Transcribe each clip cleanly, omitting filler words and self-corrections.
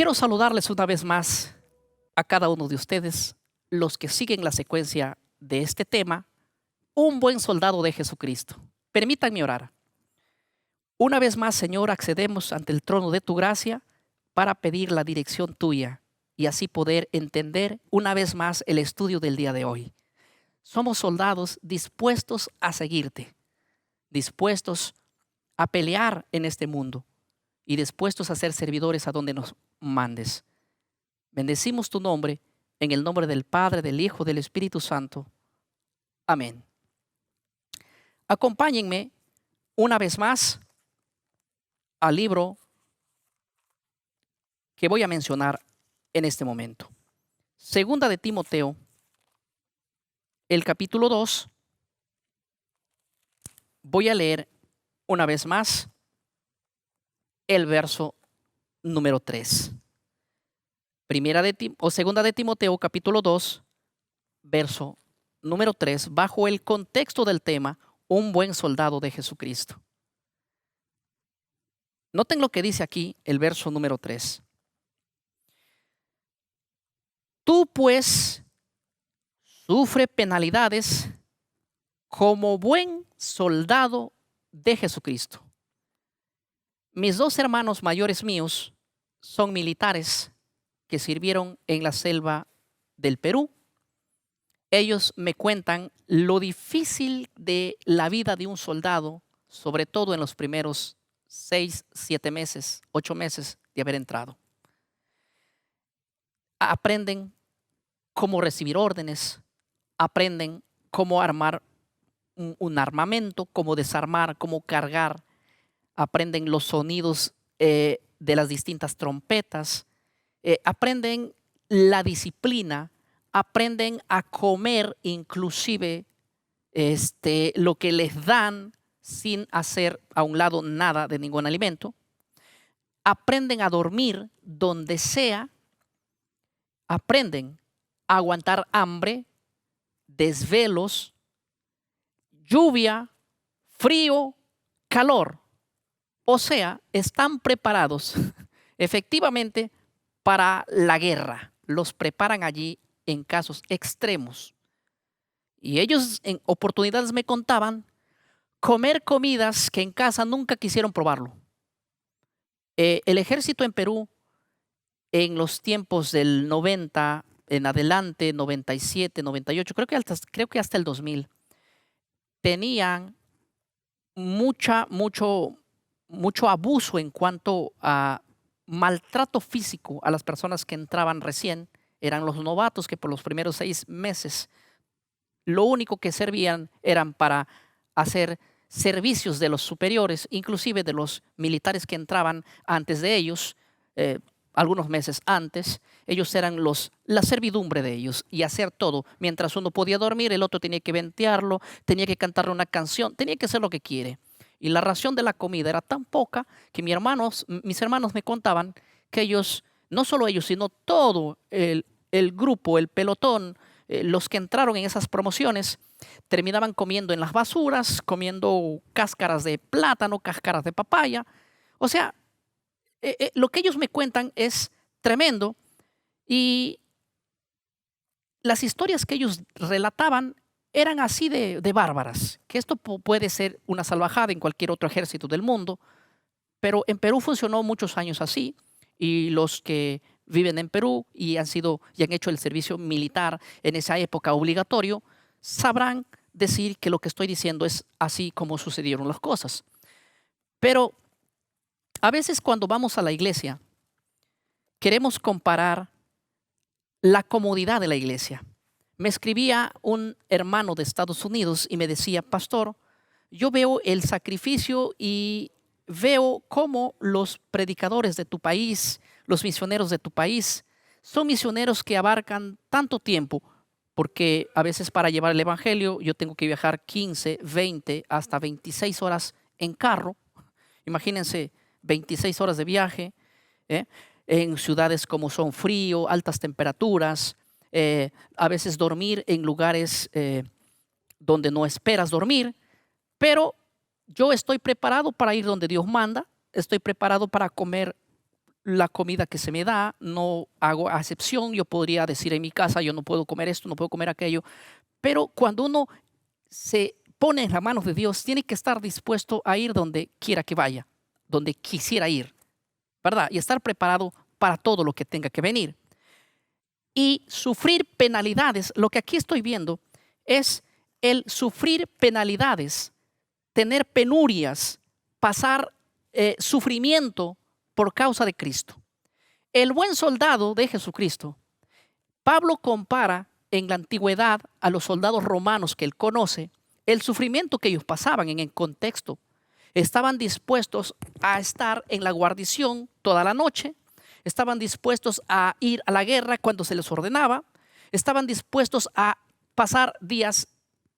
Quiero saludarles una vez más a cada uno de ustedes, los que siguen la secuencia de este tema, un buen soldado de Jesucristo. Permítanme orar. Una vez más, Señor, accedemos ante el trono de tu gracia para pedir la dirección tuya y así poder entender una vez más el estudio del día de hoy. Somos soldados dispuestos a seguirte, dispuestos a pelear en este mundo y dispuestos a ser servidores a donde nos mandes. Bendecimos tu nombre en el nombre del Padre, del Hijo, del Espíritu Santo. Amén. Acompáñenme una vez más al libro que voy a mencionar en este momento. Segunda de Timoteo, el capítulo 2. Voy a leer una vez más el verso número 3. Segunda de Timoteo, capítulo 2, verso número 3, bajo el contexto del tema, un buen soldado de Jesucristo. Noten lo que dice aquí el verso número 3. Tú pues sufre penalidades como buen soldado de Jesucristo. Mis dos hermanos mayores míos son militares que sirvieron en la selva del Perú. Ellos me cuentan lo difícil de la vida de un soldado, sobre todo en los primeros 6, 7 meses, 8 meses de haber entrado. Aprenden cómo recibir órdenes, aprenden cómo armar un armamento, cómo desarmar, cómo cargar, aprenden los sonidos de las distintas trompetas, aprenden la disciplina, aprenden a comer inclusive lo que les dan sin hacer a un lado nada de ningún alimento, aprenden a dormir donde sea, aprenden a aguantar hambre, desvelos, lluvia, frío, calor. O sea, están preparados efectivamente para la guerra. Los preparan allí en casos extremos. Y ellos en oportunidades me contaban comer comidas que en casa nunca quisieron probarlo. El ejército en Perú, en los tiempos del 90 en adelante, 97, 98, creo que hasta el 2000, tenían mucho abuso en cuanto a maltrato físico a las personas que entraban recién. Eran los novatos que por los primeros 6 meses lo único que servían eran para hacer servicios de los superiores, inclusive de los militares que entraban antes de ellos, algunos meses antes. Ellos eran la servidumbre de ellos y hacer todo. Mientras uno podía dormir, el otro tenía que ventearlo, tenía que cantarle una canción, tenía que hacer lo que quiere. Y la ración de la comida era tan poca que mis hermanos me contaban que ellos, no solo ellos, sino todo el grupo, el pelotón, los que entraron en esas promociones, terminaban comiendo en las basuras, comiendo cáscaras de plátano, cáscaras de papaya. O sea, lo que ellos me cuentan es tremendo y las historias que ellos relataban eran así de bárbaras, que esto puede ser una salvajada en cualquier otro ejército del mundo, pero en Perú funcionó muchos años así y los que viven en Perú y han hecho el servicio militar en esa época obligatorio, sabrán decir que lo que estoy diciendo es así como sucedieron las cosas. Pero a veces cuando vamos a la iglesia, queremos comparar la comodidad de la iglesia. Me escribía un hermano de Estados Unidos y me decía: pastor, yo veo el sacrificio y veo cómo los predicadores de tu país, los misioneros de tu país, son misioneros que abarcan tanto tiempo, porque a veces para llevar el evangelio yo tengo que viajar 15, 20, hasta 26 horas en carro. Imagínense 26 horas de viaje, en ciudades como son frío, altas temperaturas, a veces dormir en lugares donde no esperas dormir, pero yo estoy preparado para ir donde Dios manda, estoy preparado para comer la comida que se me da, no hago acepción. Yo podría decir en mi casa, yo no puedo comer esto, no puedo comer aquello. Pero cuando uno se pone en las manos de Dios, tiene que estar dispuesto a ir donde quiera que vaya, donde quisiera ir, ¿verdad? Y estar preparado para todo lo que tenga que venir. Y sufrir penalidades, lo que aquí estoy viendo es el sufrir penalidades, tener penurias, pasar sufrimiento por causa de Cristo. El buen soldado de Jesucristo, Pablo compara en la antigüedad a los soldados romanos que él conoce, el sufrimiento que ellos pasaban en el contexto. Estaban dispuestos a estar en la guarnición toda la noche, estaban dispuestos a ir a la guerra cuando se les ordenaba, estaban dispuestos a pasar días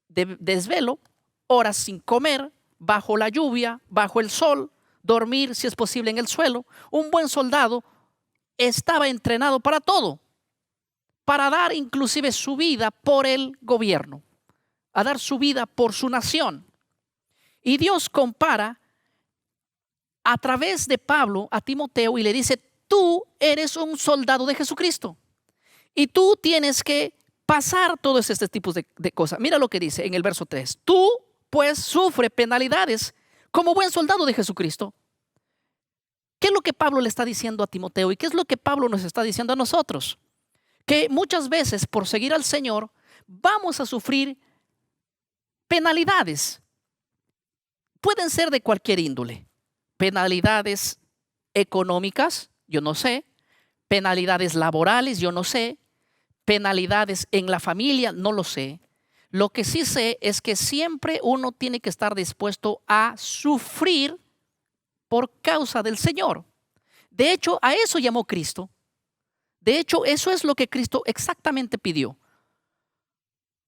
de desvelo, horas sin comer, bajo la lluvia, bajo el sol, dormir si es posible en el suelo. Un buen soldado estaba entrenado para todo, para dar inclusive su vida por el gobierno, a dar su vida por su nación. Y Dios compara a través de Pablo a Timoteo y le dice: tú eres un soldado de Jesucristo y tú tienes que pasar todos estos tipos de cosas. Mira lo que dice en el verso 3. Tú pues sufre penalidades como buen soldado de Jesucristo. ¿Qué es lo que Pablo le está diciendo a Timoteo y qué es lo que Pablo nos está diciendo a nosotros? Que muchas veces por seguir al Señor vamos a sufrir penalidades. Pueden ser de cualquier índole. Penalidades económicas, yo no sé. Penalidades laborales, yo no sé. Penalidades en la familia, no lo sé. Lo que sí sé es que siempre uno tiene que estar dispuesto a sufrir por causa del Señor. De hecho, a eso llamó Cristo. De hecho, eso es lo que Cristo exactamente pidió.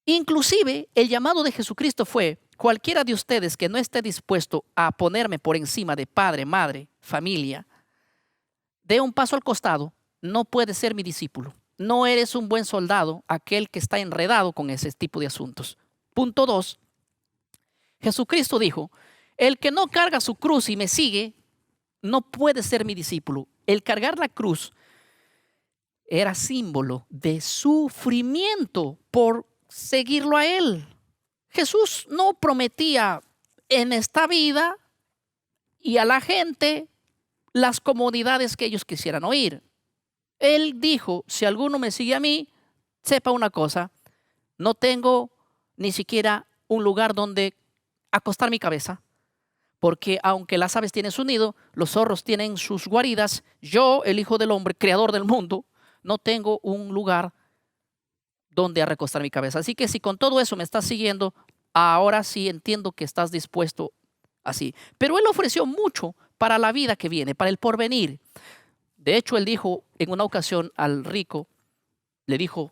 Inclusive, el llamado de Jesucristo fue: cualquiera de ustedes que no esté dispuesto a ponerme por encima de padre, madre, familia, dé un paso al costado, no puede ser mi discípulo. No eres un buen soldado aquel que está enredado con ese tipo de asuntos. Punto 2. Jesucristo dijo: el que no carga su cruz y me sigue, no puede ser mi discípulo. El cargar la cruz era símbolo de sufrimiento por seguirlo a Él. Jesús no prometía en esta vida y a la gente las comodidades que ellos quisieran oír. Él dijo: si alguno me sigue a mí, sepa una cosa, no tengo ni siquiera un lugar donde acostar mi cabeza, porque aunque las aves tienen su nido, los zorros tienen sus guaridas, yo, el Hijo del Hombre, creador del mundo, no tengo un lugar donde recostar mi cabeza. Así que si con todo eso me estás siguiendo, ahora sí entiendo que estás dispuesto así. Pero Él ofreció mucho para la vida que viene, para el porvenir. De hecho, Él dijo en una ocasión al rico, le dijo: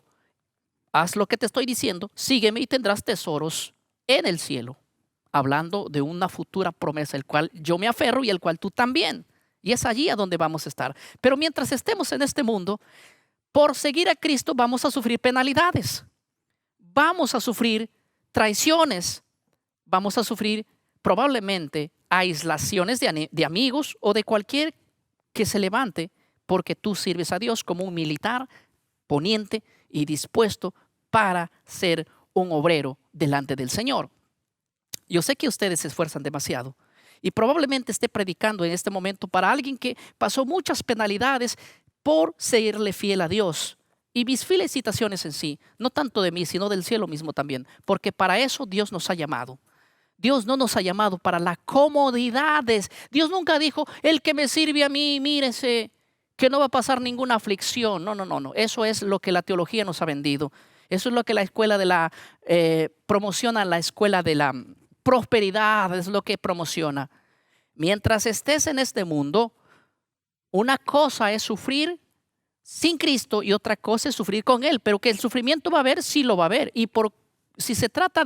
haz lo que te estoy diciendo, sígueme y tendrás tesoros en el cielo. Hablando de una futura promesa, el cual yo me aferro y el cual tú también. Y es allí a donde vamos a estar. Pero mientras estemos en este mundo, por seguir a Cristo vamos a sufrir penalidades. Vamos a sufrir traiciones. Vamos a sufrir probablemente aislaciones de amigos o de cualquier que se levante porque tú sirves a Dios como un militar poniente y dispuesto para ser un obrero delante del Señor. Yo sé que ustedes se esfuerzan demasiado y probablemente esté predicando en este momento para alguien que pasó muchas penalidades por seguirle fiel a Dios. Y mis felicitaciones en sí, no tanto de mí, sino del cielo mismo también, porque para eso Dios nos ha llamado. Dios no nos ha llamado para las comodidades. Dios nunca dijo: el que me sirve a mí, mírese, que no va a pasar ninguna aflicción. No, no, no, no. Eso es lo que la teología nos ha vendido. Eso es lo que la escuela de la promociona, la escuela de la prosperidad es lo que promociona. Mientras estés en este mundo, una cosa es sufrir sin Cristo y otra cosa es sufrir con Él. Pero que el sufrimiento va a haber, sí lo va a haber. Y si se trata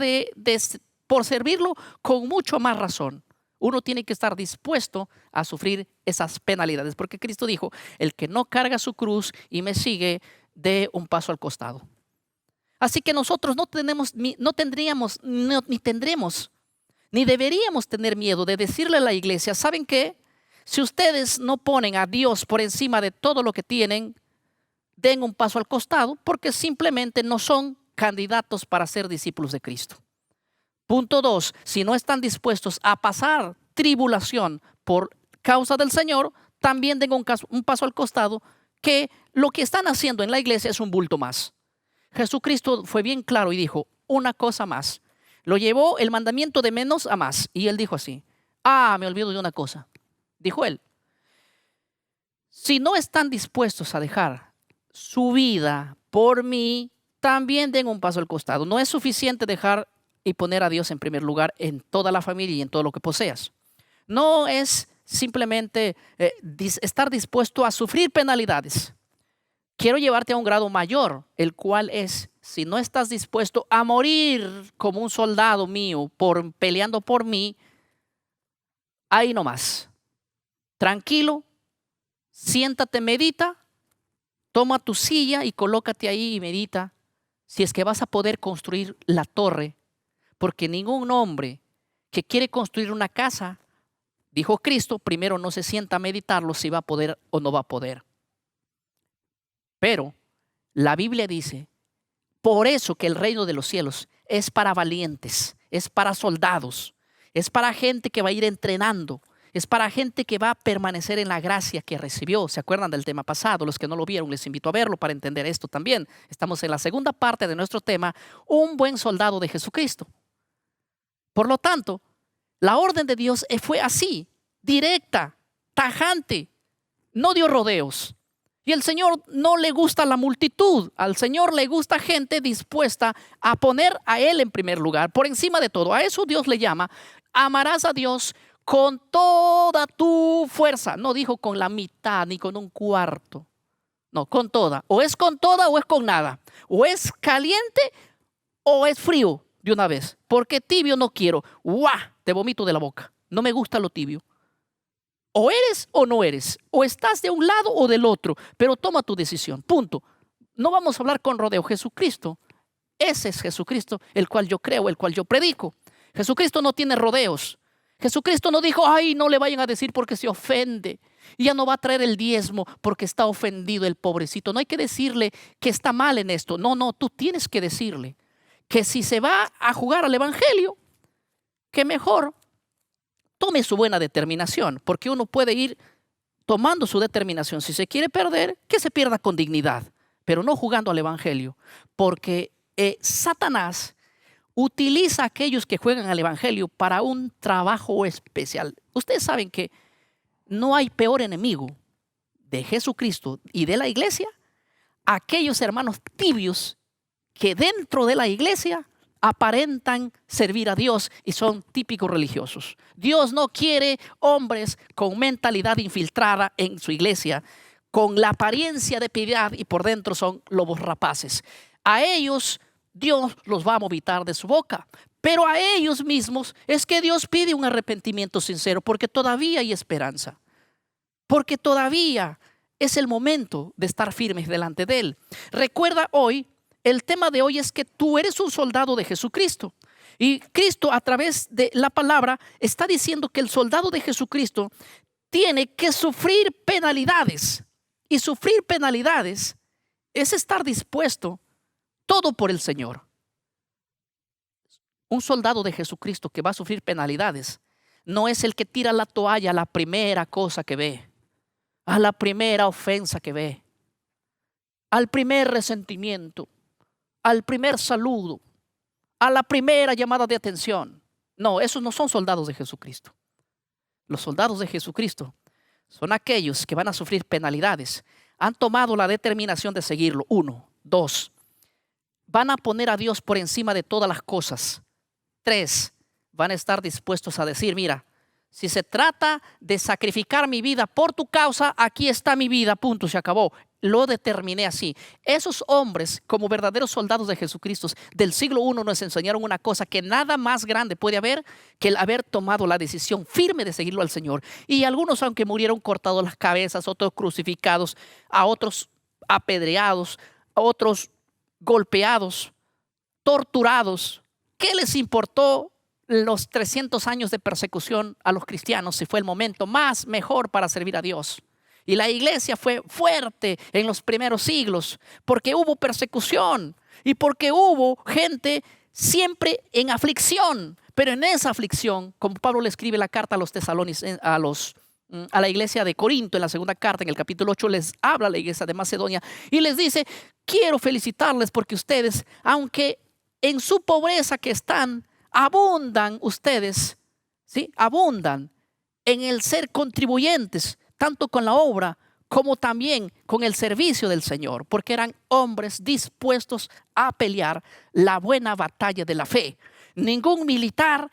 por servirlo, con mucho más razón. Uno tiene que estar dispuesto a sufrir esas penalidades. Porque Cristo dijo: el que no carga su cruz y me sigue, dé un paso al costado. Así que nosotros no tendremos, ni deberíamos tener miedo de decirle a la iglesia: ¿saben qué? Si ustedes no ponen a Dios por encima de todo lo que tienen, den un paso al costado porque simplemente no son candidatos para ser discípulos de Cristo. Punto 2, si no están dispuestos a pasar tribulación por causa del Señor, también den un paso al costado, que lo que están haciendo en la iglesia es un bulto más. Jesucristo fue bien claro y dijo una cosa más. Lo llevó el mandamiento de menos a más. Y él dijo así: me olvido de una cosa. Dijo él: si no están dispuestos a dejar su vida por mí, también den un paso al costado. No es suficiente dejar y poner a Dios en primer lugar en toda la familia y en todo lo que poseas. No es simplemente estar dispuesto a sufrir penalidades. Quiero llevarte a un grado mayor, el cual es, si no estás dispuesto a morir como un soldado mío peleando por mí, ahí nomás. Tranquilo, siéntate, medita, toma tu silla y colócate ahí y medita si es que vas a poder construir la torre, porque ningún hombre que quiere construir una casa, dijo Cristo, primero no se sienta a meditarlo si va a poder o no va a poder. Pero la Biblia dice, por eso que el reino de los cielos es para valientes, es para soldados, es para gente que va a ir entrenando, es para gente que va a permanecer en la gracia que recibió. ¿Se acuerdan del tema pasado? Los que no lo vieron, les invito a verlo para entender esto también. Estamos en la segunda parte de nuestro tema, un buen soldado de Jesucristo. Por lo tanto, la orden de Dios fue así, directa, tajante, no dio rodeos. Y al Señor no le gusta la multitud, al Señor le gusta gente dispuesta a poner a Él en primer lugar, por encima de todo. A eso Dios le llama: amarás a Dios con toda tu fuerza. No dijo con la mitad ni con un cuarto, no, con toda. O es con toda o es con nada. O es caliente o es frío de una vez, porque tibio no quiero. ¡Guau! Te vomito de la boca, no me gusta lo tibio. O eres o no eres, o estás de un lado o del otro, pero toma tu decisión, punto. No vamos a hablar con rodeo. Jesucristo, ese es Jesucristo, el cual yo creo, el cual yo predico. Jesucristo no tiene rodeos. Jesucristo no dijo: ay, no le vayan a decir porque se ofende. Ya no va a traer el diezmo porque está ofendido el pobrecito. No hay que decirle que está mal en esto. No, tú tienes que decirle que si se va a jugar al evangelio, que mejor tome su buena determinación, porque uno puede ir tomando su determinación. Si se quiere perder, que se pierda con dignidad, pero no jugando al evangelio, porque Satanás utiliza a aquellos que juegan al evangelio para un trabajo especial. Ustedes saben que no hay peor enemigo de Jesucristo y de la iglesia, aquellos hermanos tibios que dentro de la iglesia aparentan servir a Dios y son típicos religiosos. Dios no quiere hombres con mentalidad infiltrada en su iglesia, con la apariencia de piedad y por dentro son lobos rapaces. A ellos Dios los va a vomitar de su boca, pero a ellos mismos es que Dios pide un arrepentimiento sincero, porque todavía hay esperanza, porque todavía es el momento de estar firmes delante de Él. Recuerda hoy, el tema de hoy es que tú eres un soldado de Jesucristo. Y Cristo, a través de la palabra, está diciendo que el soldado de Jesucristo tiene que sufrir penalidades. Y sufrir penalidades es estar dispuesto todo por el Señor. Un soldado de Jesucristo que va a sufrir penalidades no es el que tira la toalla a la primera cosa que ve, a la primera ofensa que ve, al primer resentimiento, al primer saludo, a la primera llamada de atención. No, esos no son soldados de Jesucristo. Los soldados de Jesucristo son aquellos que van a sufrir penalidades. Han tomado la determinación de seguirlo. 1, 2. Van a poner a Dios por encima de todas las cosas. 3. Van a estar dispuestos a decir: mira, si se trata de sacrificar mi vida por tu causa, aquí está mi vida, punto, se acabó. Lo determiné así. Esos hombres, como verdaderos soldados de Jesucristo del siglo I, nos enseñaron una cosa: que nada más grande puede haber que el haber tomado la decisión firme de seguirlo al Señor. Y algunos, aunque murieron cortados las cabezas, otros crucificados, a otros apedreados, a otros golpeados, torturados, ¿qué les importó los 300 años de persecución a los cristianos y fue el momento mejor para servir a Dios. Y la iglesia fue fuerte en los primeros siglos porque hubo persecución y porque hubo gente siempre en aflicción. Pero en esa aflicción, como Pablo le escribe la carta a los tesalonicenses, a la iglesia de Corinto, en la segunda carta, en el capítulo 8, les habla a la iglesia de Macedonia y les dice: quiero felicitarles porque ustedes, aunque en su pobreza que están, abundan ustedes, ¿sí? Abundan en el ser contribuyentes, tanto con la obra como también con el servicio del Señor, porque eran hombres dispuestos a pelear la buena batalla de la fe. Ningún militar,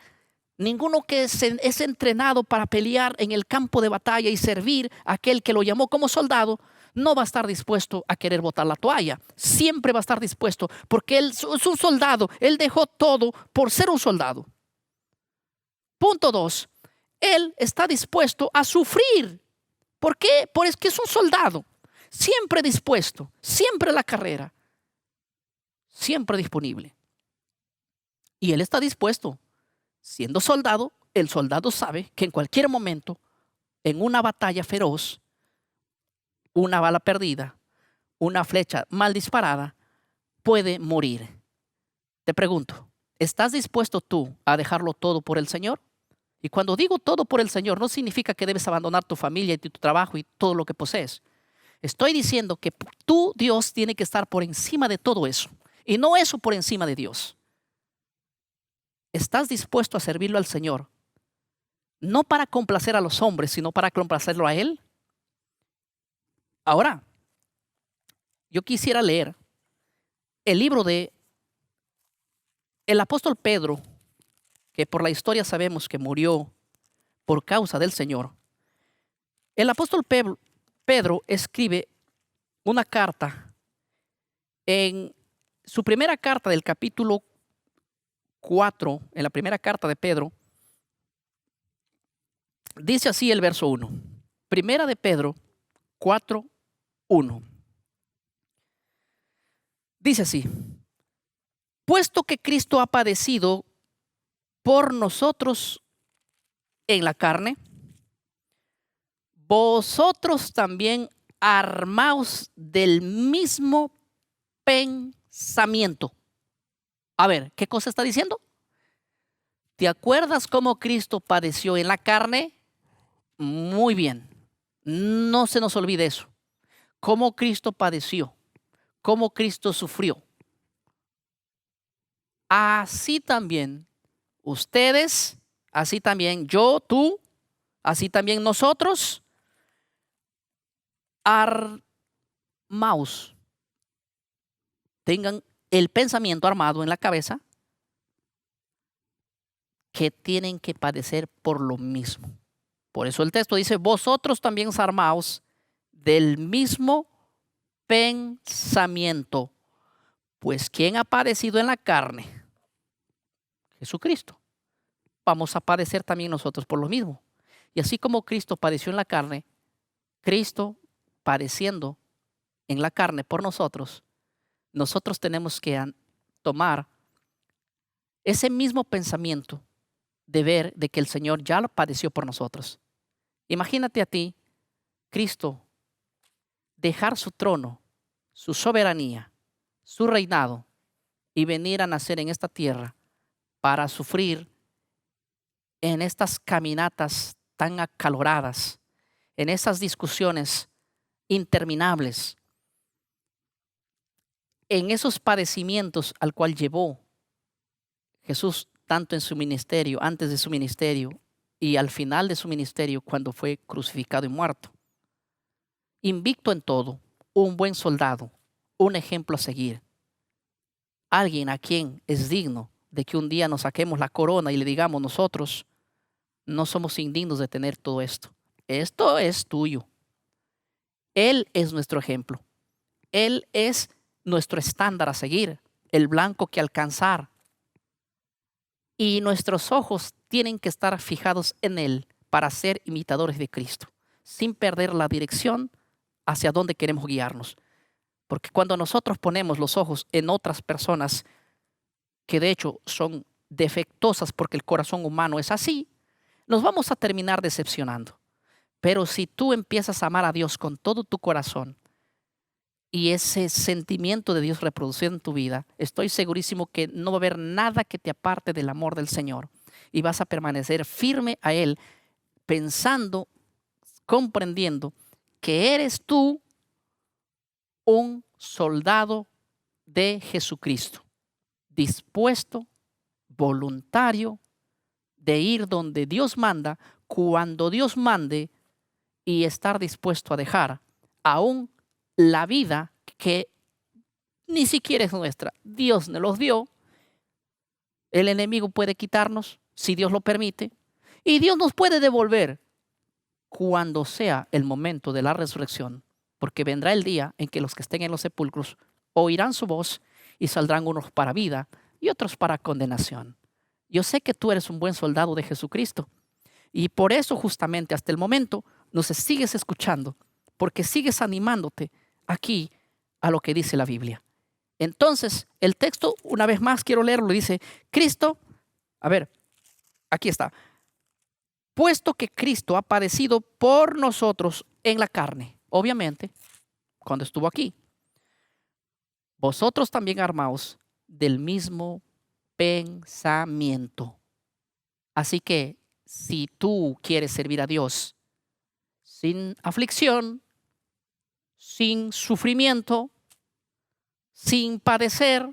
ninguno que es entrenado para pelear en el campo de batalla y servir a aquel que lo llamó como soldado, no va a estar dispuesto a querer botar la toalla. Siempre va a estar dispuesto, porque él es un soldado. Él dejó todo por ser un soldado. Punto 2. Él está dispuesto a sufrir. ¿Por qué? Porque es un soldado. Siempre dispuesto, siempre a la carrera, siempre disponible. Y él está dispuesto. Siendo soldado, el soldado sabe que en cualquier momento, en una batalla feroz, una bala perdida, una flecha mal disparada, puede morir. Te pregunto, ¿estás dispuesto tú a dejarlo todo por el Señor? Y cuando digo todo por el Señor, no significa que debes abandonar tu familia y tu trabajo y todo lo que posees. Estoy diciendo que tú, Dios, tiene que estar por encima de todo eso. Y no eso por encima de Dios. ¿Estás dispuesto a servirlo al Señor? No para complacer a los hombres, sino para complacerlo a Él. Ahora, yo quisiera leer el libro de el apóstol Pedro, que por la historia sabemos que murió por causa del Señor. El apóstol Pedro escribe una carta en su primera carta del capítulo 4, en la primera carta de Pedro, dice así el verso 1. Primera de Pedro 4, 1. Dice así: puesto que Cristo ha padecido por nosotros en la carne, vosotros también armaos del mismo pensamiento. A ver, ¿qué cosa está diciendo? ¿Te acuerdas cómo Cristo padeció en la carne? Muy bien, no se nos olvide eso. Cómo Cristo padeció, cómo Cristo sufrió. Así también ustedes, así también yo, tú, así también nosotros, armaos. Tengan el pensamiento armado en la cabeza que tienen que padecer por lo mismo. Por eso el texto dice: vosotros también armaos del mismo pensamiento. Pues ¿quién ha padecido en la carne? Jesucristo. Vamos a padecer también nosotros por lo mismo. Y así como Cristo padeció en la carne, Cristo padeciendo en la carne por nosotros, nosotros tenemos que tomar ese mismo pensamiento de ver de que el Señor ya lo padeció por nosotros. Imagínate a ti, Cristo, dejar su trono, su soberanía, su reinado y venir a nacer en esta tierra para sufrir en estas caminatas tan acaloradas, en esas discusiones interminables, en esos padecimientos al cual llevó Jesús tanto en su ministerio, antes de su ministerio y al final de su ministerio cuando fue crucificado y muerto. Invicto en todo, un buen soldado, un ejemplo a seguir. Alguien a quien es digno de que un día nos saquemos la corona y le digamos: nosotros no somos indignos de tener todo esto. Esto es tuyo. Él es nuestro ejemplo. Él es nuestro estándar a seguir, el blanco que alcanzar. Y nuestros ojos tienen que estar fijados en Él para ser imitadores de Cristo, sin perder la dirección hacia dónde queremos guiarnos. Porque cuando nosotros ponemos los ojos en otras personas que de hecho son defectuosas, porque el corazón humano es así, nos vamos a terminar decepcionando. Pero si tú empiezas a amar a Dios con todo tu corazón y ese sentimiento de Dios reproducido en tu vida, estoy segurísimo que no va a haber nada que te aparte del amor del Señor y vas a permanecer firme a Él, pensando, comprendiendo que eres tú un soldado de Jesucristo, dispuesto, voluntario, de ir donde Dios manda, cuando Dios mande, y estar dispuesto a dejar aún la vida que ni siquiera es nuestra. Dios nos los dio. El enemigo puede quitarnos si Dios lo permite. Y Dios nos puede devolver cuando sea el momento de la resurrección. Porque vendrá el día en que los que estén en los sepulcros oirán su voz y saldrán unos para vida y otros para condenación. Yo sé que tú eres un buen soldado de Jesucristo. Y por eso justamente hasta el momento nos sigues escuchando, porque sigues animándote aquí a lo que dice la Biblia. Entonces, el texto, una vez más quiero leerlo, dice, Cristo, a ver, aquí está, puesto que Cristo ha padecido por nosotros en la carne, obviamente, cuando estuvo aquí, vosotros también armaos del mismo pensamiento. Así que si tú quieres servir a Dios sin aflicción, sin sufrimiento, sin padecer,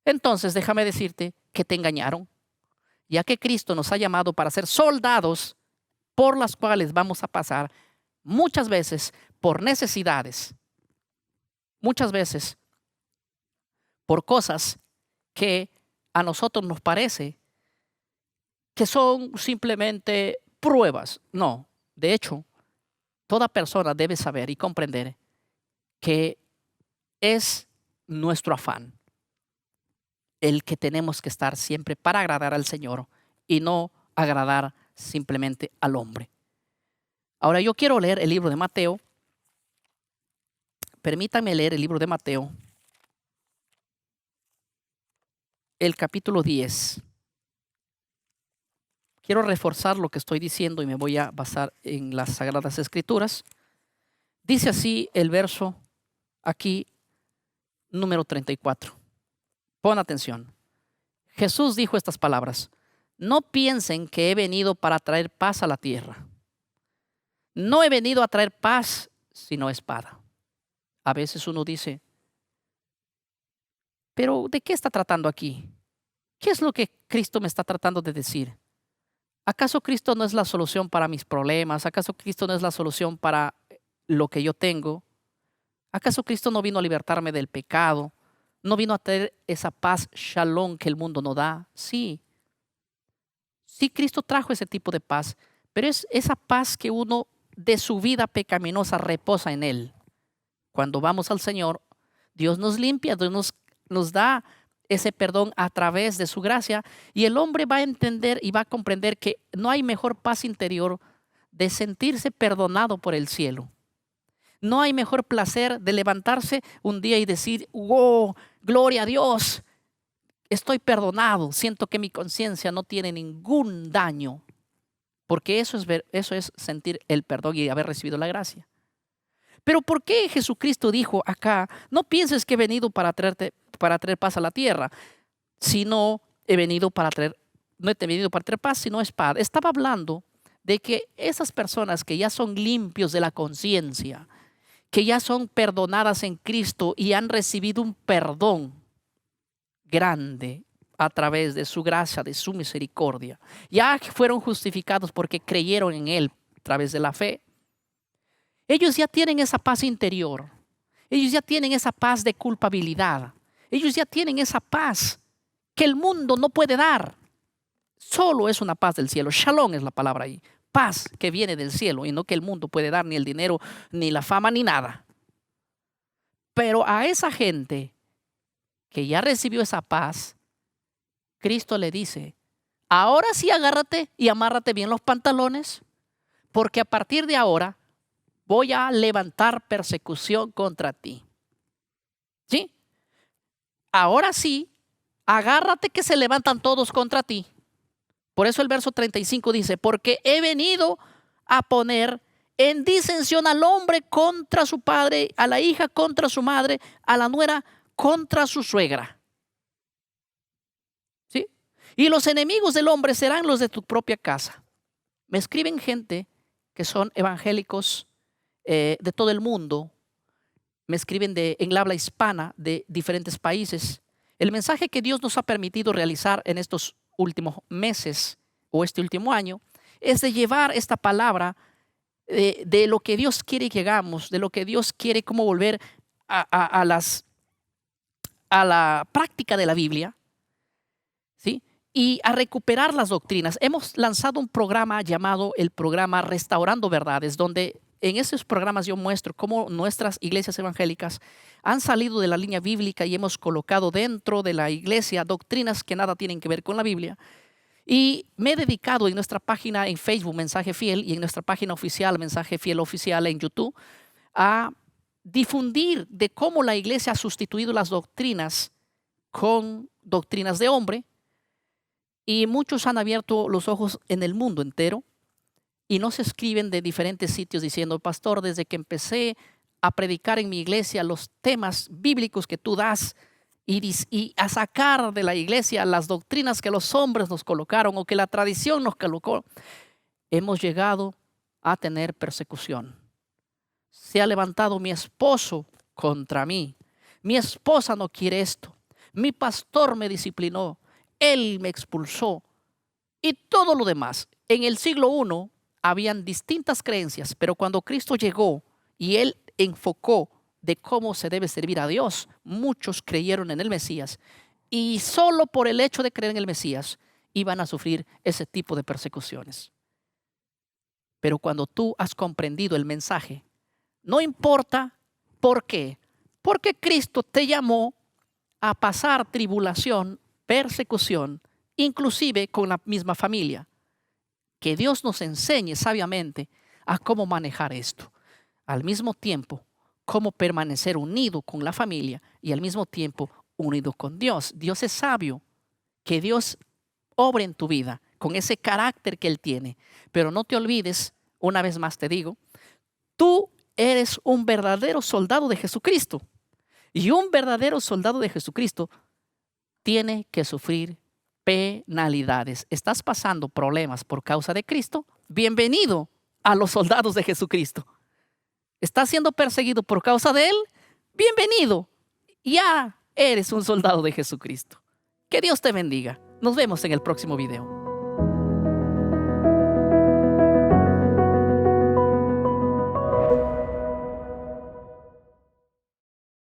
entonces déjame decirte que te engañaron, ya que Cristo nos ha llamado para ser soldados por las cuales vamos a pasar muchas veces por necesidades, muchas veces por cosas que a nosotros nos parece que son simplemente pruebas. No, de hecho, toda persona debe saber y comprender que es nuestro afán el que tenemos que estar siempre para agradar al Señor y no agradar simplemente al hombre. Ahora yo quiero leer el libro de Mateo. Permítanme leer el libro de Mateo, el capítulo 10. Quiero reforzar lo que estoy diciendo y me voy a basar en las Sagradas Escrituras. Dice así el verso aquí, número 34. Pon atención. Jesús dijo estas palabras: no piensen que he venido para traer paz a la tierra. No he venido a traer paz, sino espada. A veces uno dice, pero ¿de qué está tratando aquí? ¿Qué es lo que Cristo me está tratando de decir? ¿Acaso Cristo no es la solución para mis problemas? ¿Acaso Cristo no es la solución para lo que yo tengo? ¿Acaso Cristo no vino a libertarme del pecado? ¿No vino a traer esa paz, shalom, que el mundo no da? Sí. Sí, Cristo trajo ese tipo de paz, pero es esa paz que uno de su vida pecaminosa reposa en Él. Cuando vamos al Señor, Dios nos limpia, Dios nos da ese perdón a través de su gracia, y el hombre va a entender y va a comprender que no hay mejor paz interior de sentirse perdonado por el cielo. No hay mejor placer de levantarse un día y decir, wow, gloria a Dios, estoy perdonado, siento que mi conciencia no tiene ningún daño, porque eso es sentir el perdón y haber recibido la gracia. Pero ¿por qué Jesucristo dijo acá, no pienses que he venido para traer paz a la tierra, sino he venido para traer, no he venido para traer paz, sino espada? Estaba hablando de que esas personas que ya son limpios de la conciencia, que ya son perdonadas en Cristo y han recibido un perdón grande a través de su gracia, de su misericordia, ya fueron justificados porque creyeron en Él a través de la fe. Ellos ya tienen esa paz interior. Ellos ya tienen esa paz de culpabilidad. Ellos ya tienen esa paz que el mundo no puede dar. Solo es una paz del cielo. Shalom es la palabra ahí. Paz que viene del cielo y no que el mundo puede dar, ni el dinero, ni la fama, ni nada. Pero a esa gente que ya recibió esa paz, Cristo le dice, ahora sí agárrate y amárrate bien los pantalones, porque a partir de ahora voy a levantar persecución contra ti. ¿Sí? Ahora sí, agárrate que se levantan todos contra ti. Por eso el verso 35 dice, porque he venido a poner en disensión al hombre contra su padre, a la hija contra su madre, a la nuera contra su suegra. ¿Sí? Y los enemigos del hombre serán los de tu propia casa. Me escriben gente que son evangélicos de todo el mundo. Me escriben en el habla hispana de diferentes países. El mensaje que Dios nos ha permitido realizar en estos últimos meses o este último año es de llevar esta palabra de lo que Dios quiere que hagamos, de lo que Dios quiere cómo volver a la práctica de la Biblia, ¿sí? Y a recuperar las doctrinas. Hemos lanzado un programa llamado el programa Restaurando Verdades, donde en esos programas yo muestro cómo nuestras iglesias evangélicas han salido de la línea bíblica y hemos colocado dentro de la iglesia doctrinas que nada tienen que ver con la Biblia. Y me he dedicado en nuestra página en Facebook, Mensaje Fiel, y en nuestra página oficial, Mensaje Fiel Oficial en YouTube, a difundir de cómo la iglesia ha sustituido las doctrinas con doctrinas de hombre. Y muchos han abierto los ojos en el mundo entero y nos escriben de diferentes sitios diciendo, pastor, desde que empecé a predicar en mi iglesia los temas bíblicos que tú das y a sacar de la iglesia las doctrinas que los hombres nos colocaron o que la tradición nos colocó, hemos llegado a tener persecución. Se ha levantado mi esposo contra mí. Mi esposa no quiere esto. Mi pastor me disciplinó. Él me expulsó. Y todo lo demás. En el siglo I habían distintas creencias, pero cuando Cristo llegó y Él enfocó de cómo se debe servir a Dios, muchos creyeron en el Mesías. Y solo por el hecho de creer en el Mesías iban a sufrir ese tipo de persecuciones. Pero cuando tú has comprendido el mensaje, no importa por qué, porque Cristo te llamó a pasar tribulación, persecución, inclusive con la misma familia. Que Dios nos enseñe sabiamente a cómo manejar esto. Al mismo tiempo, cómo permanecer unido con la familia y al mismo tiempo unido con Dios. Dios es sabio, que Dios obre en tu vida con ese carácter que Él tiene. Pero no te olvides, una vez más te digo, tú eres un verdadero soldado de Jesucristo. Y un verdadero soldado de Jesucristo tiene que sufrir penalidades. ¿Estás pasando problemas por causa de Cristo? Bienvenido a los soldados de Jesucristo. ¿Estás siendo perseguido por causa de Él? Bienvenido. Ya eres un soldado de Jesucristo. Que Dios te bendiga. Nos vemos en el próximo video.